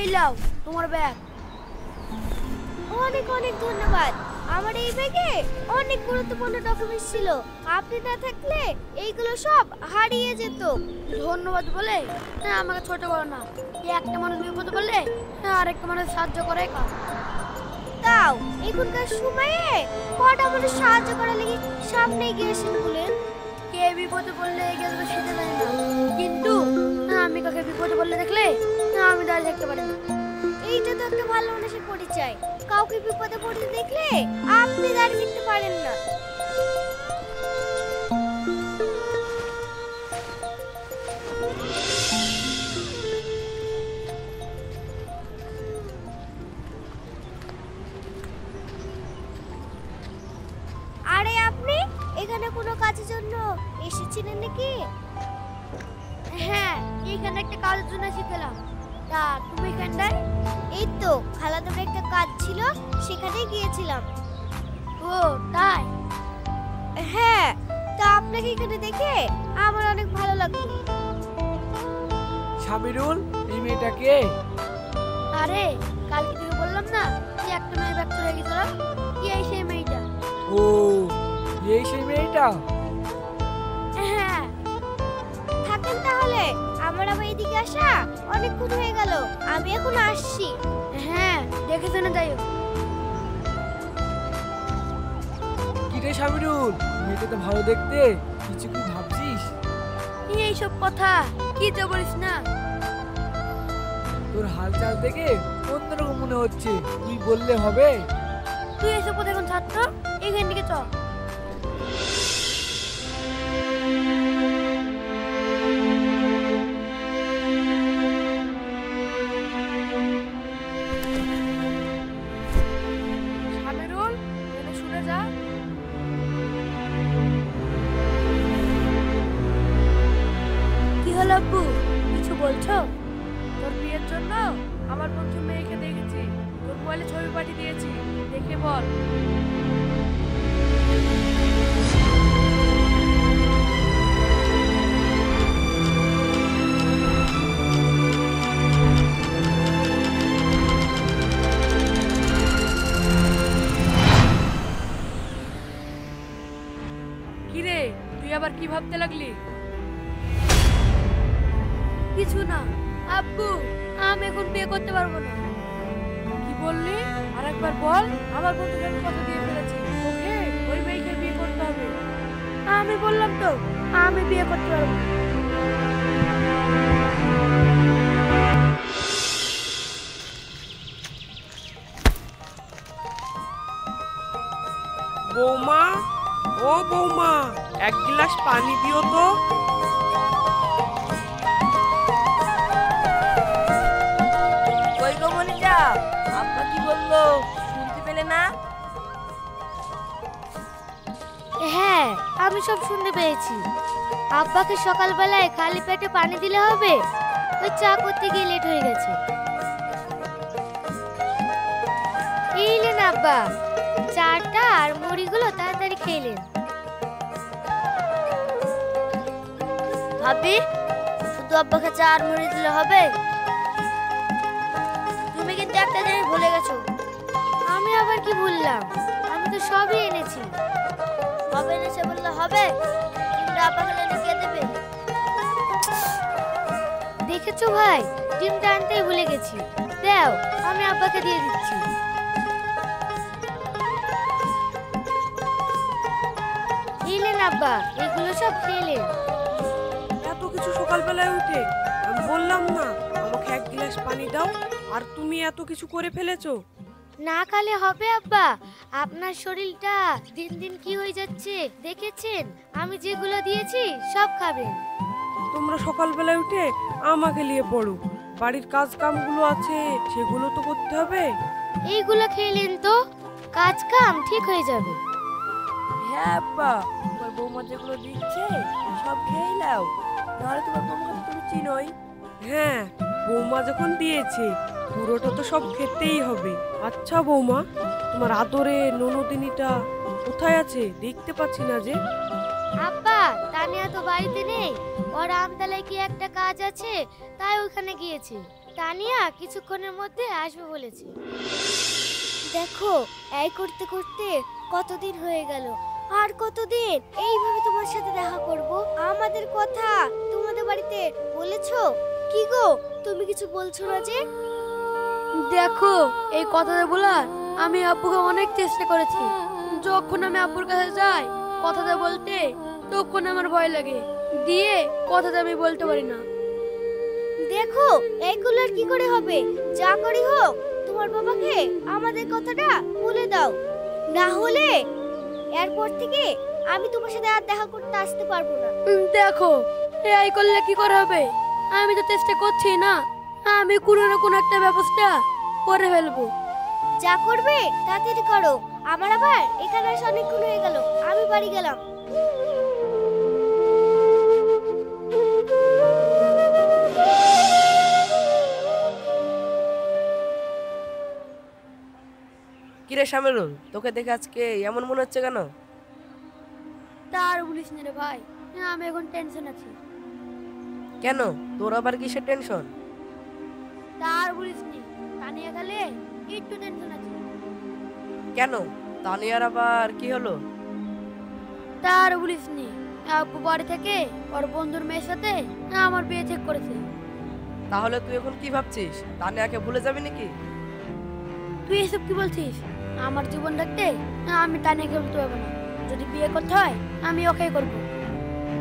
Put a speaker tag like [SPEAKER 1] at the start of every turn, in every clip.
[SPEAKER 1] এই লাও তোমার ব্যাগ।
[SPEAKER 2] অনেক অনেক ধন্যবাদ। আমার এই ব্যাগে অনেক গুরুত্বপূর্ণ ডকুমেন্টস ছিল, আপনি না থাকলে এইগুলো সব হারিয়ে যেত।
[SPEAKER 1] ধন্যবাদ বলে আমাকে ছোট করো না। একটা মানুষ বিপদে পড়লে আরেকটা মানুষ সাহায্য করে কাজ।
[SPEAKER 2] তাও এখনকার সময়ে কটা মানুষ সাহায্য করার লেগে সামনে গিয়েছেন বলেন।
[SPEAKER 1] কে বিপদে পড়লে এগিয়ে যাবে সেটা জানি না, কিন্তু আমি কাকে বিপদে পড়লে দেখলে আমি দাঁড়িয়ে থাকতে পারি না।
[SPEAKER 2] এইটা তো একটা ভালো মানুষের পরিচয়। কাউকে বিপদে পড়তে দেখলে আপনি দাঁড়িয়ে থাকতে পারেন না। আরে আপনি এখানে কোনো কাজের জন্য এসেছিলেন নাকি?
[SPEAKER 1] হ্যাঁ, এখানে একটা কাজের জন্য এসেছিলাম। তা তুমি এখানটায়?
[SPEAKER 2] এই তো খালাদোকে একটা কাজ ছিল, সেখানেই গিয়েছিলাম।
[SPEAKER 1] ও তাই?
[SPEAKER 2] হ্যাঁ, তা আপনাকে এখানে দেখে আমার অনেক ভালো লাগলো।
[SPEAKER 3] সামিরুল, এই মেয়েটাকে?
[SPEAKER 1] আরে কালকে থেকে বললাম না যে একটা মেয়ে ব্যাগ চলে গেছিল, কি এই সেই মেয়েটা?
[SPEAKER 3] ও, এই সেই মেয়েটা?
[SPEAKER 1] হ্যাঁ।
[SPEAKER 2] থাকেন তাহলে, আমার আবার এদিকে আসা অনেকক্ষণ হয়ে গেল, আমি এখন আসছি।
[SPEAKER 1] হ্যাঁ, দেখে শুনে যাইও।
[SPEAKER 3] কিরে সামিরুল, মেয়েটা তো ভালো দেখতে, কিছু কি ভাবছিস?
[SPEAKER 1] এইসব কথা কি তো বলিস না।
[SPEAKER 3] তোর হালচাল দেখে অন্যরকম মনে হচ্ছে, তুই বললে হবে?
[SPEAKER 1] তুই এসব কথা এখন ছাড় তো, এখান থেকে চ। সামিরুল, এনে শুনে যা। কি হলো আব্বু, কিছু বলছো? তোর বিয়ের জন্য আমার বন্ধু মেয়েকে দেখেছি, তোর মোবাইলে ছবি পাঠিয়ে দিয়েছি, দেখে বল। কিরে, তুই আবার কি ভাবতে লাগলি? কিছু না আব্বু, আমি এখন বিয়ে করতে পারবো না। কি বললি? আরেকবার বল। আমার বন্ধুকে আমি কথা দিয়ে ফেলেছি, ওকে ওই মেয়েকে বিয়ে করতে হবে। আমি বললাম তো আমি বিয়ে করতে পারবো না।
[SPEAKER 4] বৌমা, ও বৌমা, এক গ্লাস পানি দিও তো।
[SPEAKER 5] কই গো মনিকা, আব্বা কি বললো শুনতে পেলে না?
[SPEAKER 2] হ্যাঁ, আমি সব শুনতে পেয়েছি। আব্বাকে সকালবেলায় খালি পেটে পানি দিলে হবে? ওই চা করতে গিয়ে লেট হয়ে গেছে। এইলেন আব্বা, চাটা আর মুড়িগুলো তাড়াতাড়ি খেলেন।
[SPEAKER 5] ভাবি, শুধু আব্বাকে চা আর মুড়ি দিলে হবে? তুমি কিন্তু একটা জিনিস ভুলে গেছো।
[SPEAKER 2] আমি আবার কি ভুললাম? আমি তো সবই এনেছি।
[SPEAKER 5] হবে এনেছে বললে হবে, কিন্তু আব্বাকে এনে কে দেবে?
[SPEAKER 2] দেখেছো ভাই, ডিমটা আনতেই ভুলে গেছি। দাও, আমি আব্বাকে দিয়ে দিচ্ছি। এইলেন আব্বা, এগুলো সব খেলেন।
[SPEAKER 4] এত কিছু সকালবেলায় উঠে? আমি বললাম না আমাকে এক গ্লাস পানি দাও, আর তুমি এত কিছু করে ফেলেছো।
[SPEAKER 2] না খেলে হবে আব্বা? আপনার শরীরটা দিন দিন কি হয়ে যাচ্ছে দেখেছেন? আমি যেগুলো দিয়েছি সব খাবেন।
[SPEAKER 4] তোমরা সকালবেলায় উঠে আমাকে নিয়ে পড়ো, বাড়ির কাজ কামগুলো আছে সেগুলো তো করতে হবে।
[SPEAKER 2] এইগুলো খেলেন তো কাজ কাম ঠিক হয়ে যাবে।
[SPEAKER 5] হ্যাঁ আব্বা, তোমার বৌমা যেগুলো দিচ্ছে সব খেয়ে নাও, নাহলে তোমার বৌমাকে তুমি চিনোই।
[SPEAKER 4] হ্যাঁ, বৌমা যখন দিয়েছে পুরোটা তো সব খেতেই হবে। আচ্ছা বৌমা, তোমার আদরে ননদিনীটা কোথায় আছে? দেখতে পাচ্ছি না যে।
[SPEAKER 2] আব্বা, আব্বা তানিয়া তো বাড়িতে নেই, ওর আমতলায় কি একটা কাজ আছে, তাই ওখানে গিয়েছে। তানিয়া কিছুক্ষণের মধ্যে আসবে বলেছে। দেখো, এই করতে করতে কতদিন হয়ে গেল, আর কতদিন এইভাবে তোমার সাথে দেখা করব? আমাদের কথা তোমাদের বাড়িতে বলেছো? কি গো, তুমি কিছু বলছো না যে?
[SPEAKER 1] দেখো, এই কথাটা বলার আমি আব্বুকে অনেক চেষ্টা করেছি। যখন আমি আব্বুর কাছে যাই কথাটা বলতে, তখন আমার ভয় লাগে, দিয়ে কথাটা আমি বলতে পারি না।
[SPEAKER 2] দেখো, এইগুলো আর কি করে হবে? যা করি হোক, তোমার বাবাকে আমাদের কথাটা বলে দাও, না হলে এরপর থেকে আমি তোমার সাথে আর দেখা করতে আসতে পারবো না।
[SPEAKER 1] দেখো, এই করলে কি করে হবে? আমি তো চেষ্টা করছি না, আমি কোনো না কোনো একটা ব্যবস্থা করে ফেলবো।
[SPEAKER 2] যা করবে তাড়াতাড়ি করো, আমার আবার এখানে আসা অনেকক্ষণ হয়ে গেল, আমি বাড়ি গেলাম।
[SPEAKER 5] কিরে শামিরুল, তোকে দেখে আজকে এমন মনে হচ্ছে কেন?
[SPEAKER 1] তার বলিস না রে ভাই, আমি এখন টেনশন আছি।
[SPEAKER 5] কেন, তোর আবার কিসের টেনশন?
[SPEAKER 1] তার বলিস নি, তানিয়া গেলে একটু টেনশন আছে।
[SPEAKER 5] কেন, তানিয়ার আবার কি হলো?
[SPEAKER 1] তার বলিস নি, আব্বু বাড়ি থেকে ওর বন্ধুর মেয়ের সাথে আমার বিয়ে ঠিক করেছে।
[SPEAKER 5] তাহলে তুই এখন কি ভাবছিস, তানিয়াকে ভুলে যাবি নাকি?
[SPEAKER 1] তুই এসব কি বলছিস? আমার জীবন রাখতে আমি তানিয়াকে বলতে পারবো না। যদি বিয়ে করতে হয় আমি ওকে করবো।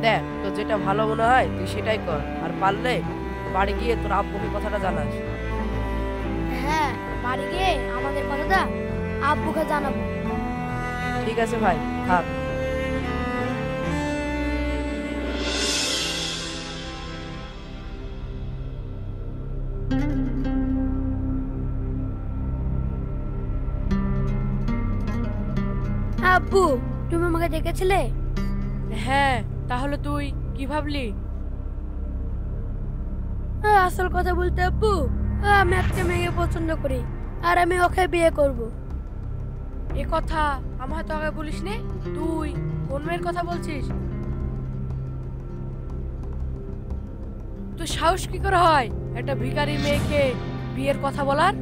[SPEAKER 5] দেখ, তো যেটা ভালো মনে হয় তুই সেটাই কর, আর পারলে বাড়ি গিয়ে তোর আব্বুকে কথাটা জানাস।
[SPEAKER 1] হ্যাঁ, বাড়ি গিয়ে আমাদের কথাটা আব্বুকে জানাবো।
[SPEAKER 5] ঠিক আছে ভাই, থাক।
[SPEAKER 1] আব্বু, তুমি আমাকে ডেকেছিলে?
[SPEAKER 3] হ্যাঁ, তাহলে তুই কি ভাবলি?
[SPEAKER 1] আসল কথা বলতে আব্বু, আমি একটা মেয়েকে পছন্দ করি, আর আমি ওকে বিয়ে করব।
[SPEAKER 3] এ কথা আমার তো আগে বলিস নে। তুই কোন মেয়ের কথা বলছিস? তুই সাহস কি করে হয় একটা ভিখারি মেয়েকে বিয়ের কথা বলার?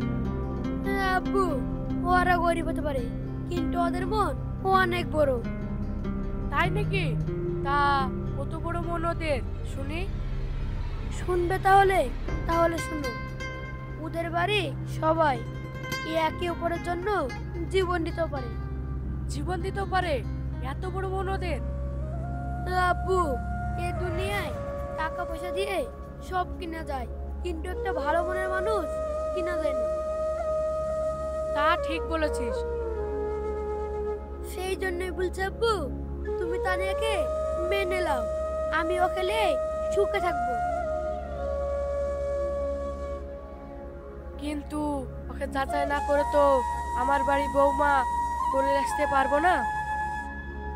[SPEAKER 1] আব্বু, ওরা গরিব হতে পারে, কিন্তু ওদের মন অনেক বড়।
[SPEAKER 3] তাই নাকি? তা কত বড় মন ওদের, শুনি।
[SPEAKER 1] শুনবে তাহলে? তাহলে শুনো। ওদের বাড়ি সবাই একে অপরের জন্য জীবন দিতে পারে।
[SPEAKER 3] জীবন দিতে পারে? এত বড় মন ওদের?
[SPEAKER 1] আব্বু, এই দুনিয়ায় টাকা পয়সা দিয়ে সব কিনা যায়, কিন্তু একটা ভালো মনের মানুষ কিনা যায় না।
[SPEAKER 3] তা ঠিক বলেছিস।
[SPEAKER 1] সেই জন্যই বলছি আব্বু, তুমি তানিয়াকে মেনে নাও, আমি ওকে নিয়ে সুখে থাকবো।
[SPEAKER 3] কিন্তু ওকে যাচাই না করে তো আমার বাড়ি বৌমা করে আসতে পারবো না।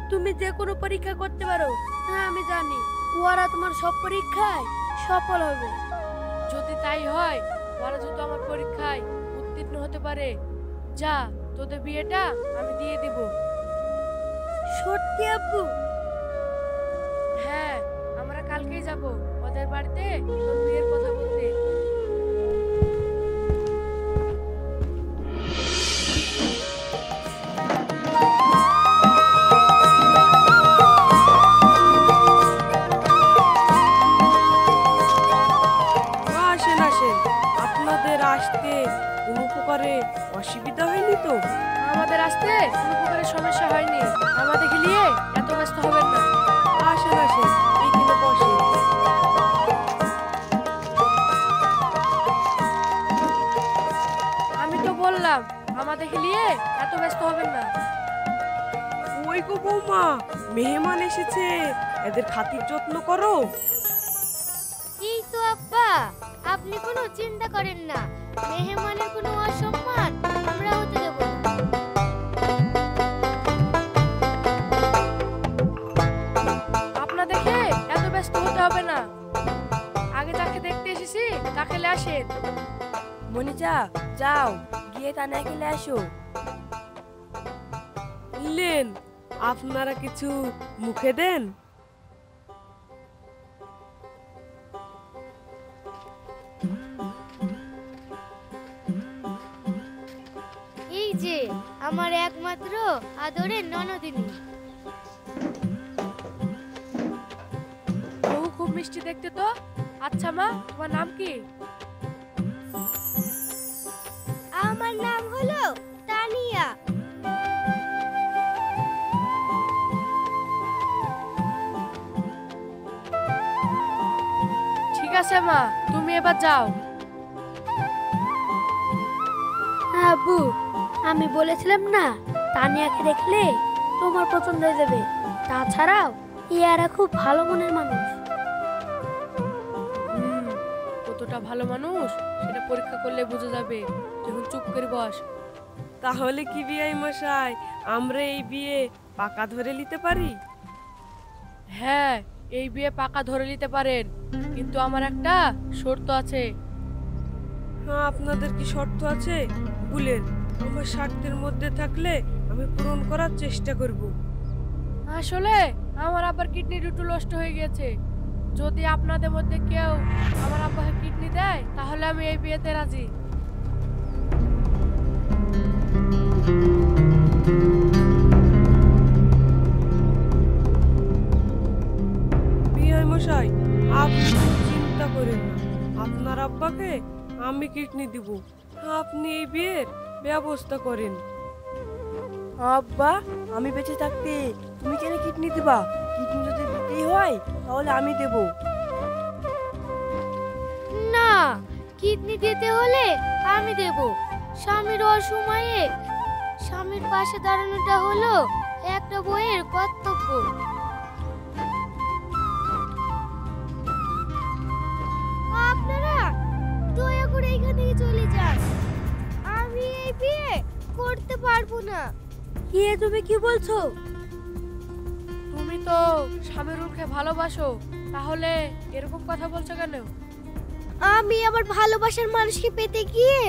[SPEAKER 1] তুমি যে কোনো পরীক্ষা করতে পারো, হ্যাঁ আমি জানি ওরা তোমার সব পরীক্ষায় সফল হবে।
[SPEAKER 3] যদি তাই হয়, ওরা যদি আমার পরীক্ষায় উত্তীর্ণ হতে পারে, যা, তোদের বিয়েটা আমি দিয়ে দিব।
[SPEAKER 1] সত্যি আব্বু?
[SPEAKER 3] হ্যাঁ, আমরা কালকেই যাব ওদের বাড়িতে তোর বিয়ের কথা বলতে।
[SPEAKER 4] আসেন আসেন, আপনাদের আসতে কোনো প্রকারে অসুবিধা হয়নি তো?
[SPEAKER 3] আমাদের আসতে কোনো প্রকারের সমস্যা হয়নি। আমাদেরকে নিয়ে এত ব্যস্ত হবেন না।
[SPEAKER 4] আসেন আসেন, এইখানে বসেন।
[SPEAKER 3] আমি তো বললাম আমাদেরকে নিয়ে এত ব্যস্ত হবেন না।
[SPEAKER 4] ওই গো বৌমা, মেহমান এসেছে, এদের খাতির যত্ন করো।
[SPEAKER 2] এই তো আব্বা, আপনি কোনো চিন্তা করেন না, মেহমানের কোনো অসম্মান আমরা হতে দেব না।
[SPEAKER 3] আপনাদেরকে এত ব্যস্ত হতে হবে না। আগে যাকে দেখতে এসেছি তাকে নিয়ে আসেন।
[SPEAKER 5] মনিজা, যাও গিয়ে তানিয়াকে নিয়ে আসো।
[SPEAKER 4] লেন, আপনারা কিছু মুখে দেন।
[SPEAKER 2] আমার একমাত্র আদরের ননদিনী।
[SPEAKER 3] বউ খুব মিষ্টি দেখতে তো। আচ্ছা মা, তোমার নাম কি?
[SPEAKER 2] আমার নাম হলো তানিয়া।
[SPEAKER 3] ঠিক আছে মা, তুমি এবার যাও।
[SPEAKER 1] আব্বু, আমি বলেছিলাম না তানিয়াকে দেখলে তোমার পছন্দ হয়ে যাবে। তাছাড়াও ইয়ারা খুব ভালো মনের মানুষ।
[SPEAKER 3] কতটা ভালো মানুষ সেটা পরীক্ষা করলে বোঝা যাবে। যখন চুপ করে বস।
[SPEAKER 4] তাহলে কি বিয়াই মশাই, আমরা এই বিয়ে পাকা ধরে নিতে পারি?
[SPEAKER 3] হ্যাঁ, এই বিয়ে পাকা ধরে নিতে পারেন, কিন্তু আমার একটা শর্ত আছে।
[SPEAKER 4] হ্যাঁ, আপনাদের কি শর্ত আছে বলেন। আমার স্বার্থের মধ্যে থাকলে আমি পূরণ করার চেষ্টা করব।
[SPEAKER 3] আসলে আমার আব্বার কিডনি দুটো নষ্ট হয়ে গেছে। যদি আপনাদের মধ্যে কেউ আমার আব্বাকে কিডনি দেয় তাহলে আমি এই বিয়েতে রাজি।
[SPEAKER 4] বিয়াই মশাই, আপনি কোনো চিন্তা করেন না, আপনার আব্বাকে আমি কিডনি দিব। আপনি এই বিয়ের ব্যবস্থা করেন।
[SPEAKER 5] আব্বা, আমি বেঁচে থাকতে তুমি কেন কিডনি দিবা? কিডনি যদি দিতেই হয় তাহলে আমি দেব।
[SPEAKER 2] না, কিডনি দিতে হলে আমি দেব। স্বামীর অসময়ে স্বামীর পাশে দাঁড়ানোটা হলো একটা বউয়ের কর্তব্য। আপনারা দয়া করে এখান থেকে চলে যান। আমি এই বিয়ে করতে পারবো না।
[SPEAKER 1] কি তুমি কি বলছো?
[SPEAKER 3] তুমি তো স্বামীর উলকে ভালোবাসো, তাহলে এরকম কথা বলছো কেন?
[SPEAKER 2] আমি আমার ভালোবাসার মানুষকে পেতে গিয়ে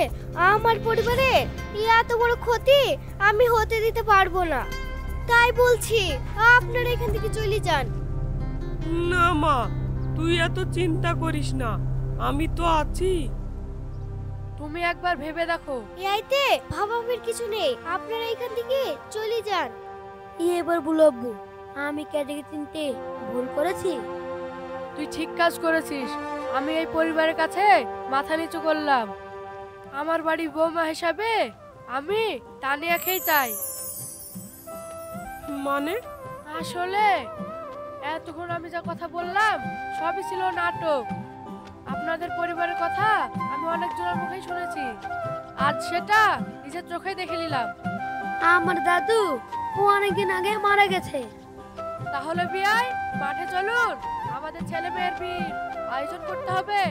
[SPEAKER 2] আমার পরিবারে এত বড় ক্ষতি আমি হতে দিতে পারবো না। তাই বলছি আপনারা এখান থেকে চলে যান।
[SPEAKER 4] না মা, তুই এত চিন্তা করিস না, আমি তো আছি।
[SPEAKER 3] তুমি একবার ভেবে দেখো।
[SPEAKER 2] এইতে ভাবাবের কিছু নেই, আপনারা এখান থেকে চলে যান।
[SPEAKER 1] এবার বলো আব্বু, আমি ক্যাডেকে চিনতে ভুল করেছি?
[SPEAKER 3] তুই ঠিক কাজ করেছিস। আমি এই পরিবারের কাছে মাথা নিচু করলাম। আমার বাড়ি বৌমা হিসাবে আমি তানিয়াকেই চাই।
[SPEAKER 4] মানে?
[SPEAKER 3] আসলে এতক্ষণ আমি যা কথা বললাম সবই ছিল নাটক। আপনাদের পরিবারের কথা আমি অনেক জনের মুখেই শুনেছি, আজ সেটা নিজের চোখেই দেখে নিলাম।
[SPEAKER 1] আমার দাদু ও অনেকদিন আগে মারা গেছে।
[SPEAKER 3] তাহলে বিয়াই মাঠে চলুন, আমাদের ছেলে মেয়ের বিয়ের আয়োজন করতে হবে।